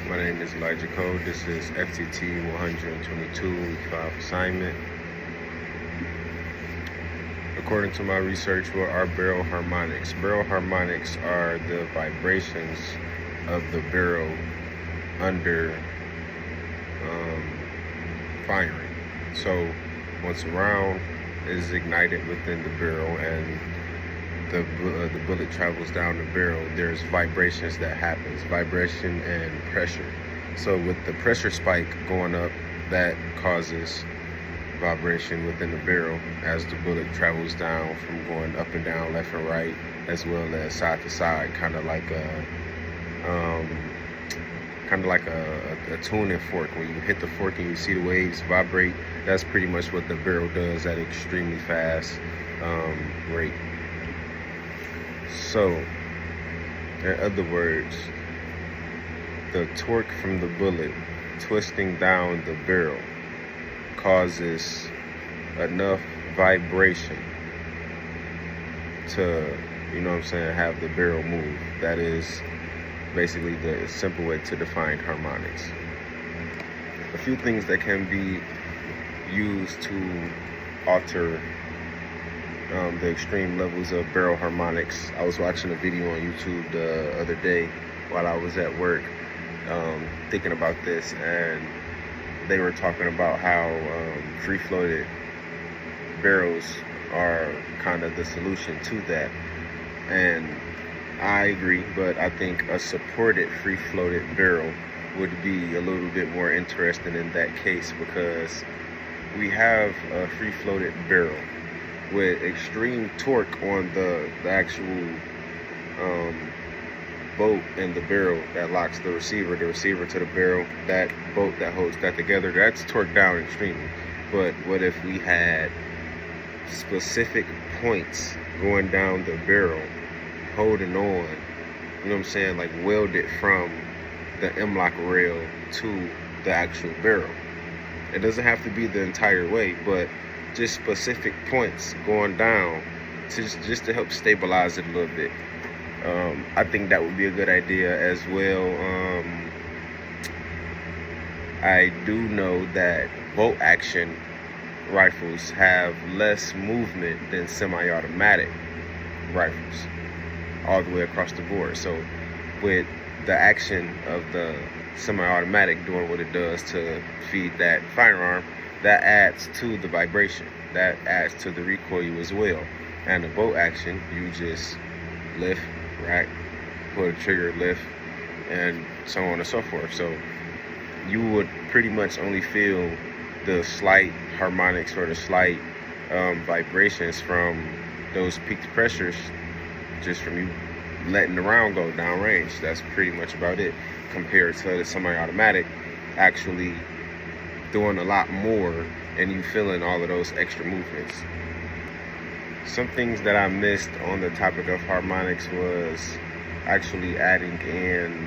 My name is Elijah Cole. This is FTT 122 Week 5 assignment. According to my research, what are barrel harmonics? Barrel harmonics are the vibrations of the barrel under firing. So once a round is ignited within the barrel and the bullet travels down the barrel, there's vibrations that happens, vibration and pressure. So with the pressure spike going up, that causes vibration within the barrel as the bullet travels down from going up and down, left and right, as well as side to side, kind of like a tuning fork. When you hit the fork and you see the waves vibrate, that's pretty much what the barrel does at extremely fast rate. So, in other words, the torque from the bullet twisting down the barrel causes enough vibration to, have the barrel move. That is basically the simple way to define harmonics. A few things that can be used to alter the extreme levels of barrel harmonics. I was watching a video on YouTube the other day while I was at work, thinking about this, and they were talking about how free-floated barrels are kind of the solution to that. And I agree, but I think a supported free-floated barrel would be a little bit more interesting in that case, because we have a free-floated barrel with extreme torque on the actual bolt in the barrel that locks the receiver to the barrel. That bolt that holds that together, that's torqued down extremely. But what if we had specific points going down the barrel, holding on, like welded from the M-LOK rail to the actual barrel? It doesn't have to be the entire way, but just specific points going down just to help stabilize it a little bit. I think that would be a good idea as well. I do know that bolt action rifles have less movement than semi-automatic rifles all the way across the board. So with the action of the semi-automatic doing what it does to feed that firearm, that adds to the vibration, that adds to the recoil as well. And the bolt action, you just lift, rack, pull the trigger, lift, and so on and so forth. So you would pretty much only feel the slight harmonics or the slight vibrations from those peaked pressures just from you letting the round go down range. That's pretty much about it, compared to the semi-automatic actually doing a lot more and you feeling all of those extra movements. Some things that I missed on the topic of harmonics was actually adding in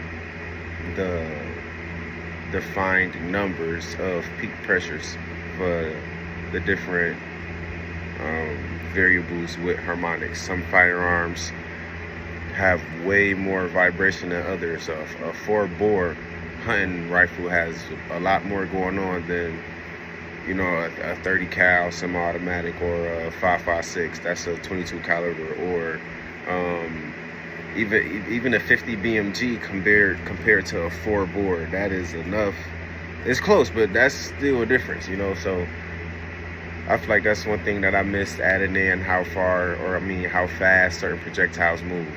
the defined numbers of peak pressures for the different variables with harmonics. Some firearms have way more vibration than others. A 4-bore hunting rifle has a lot more going on than a 30 cal semi-automatic or a 5.56. That's a 22 caliber, or even a 50 BMG compared to a 4-bore. That is enough. It's close, but that's still a difference, So I feel like that's one thing that I missed adding in how fast certain projectiles move.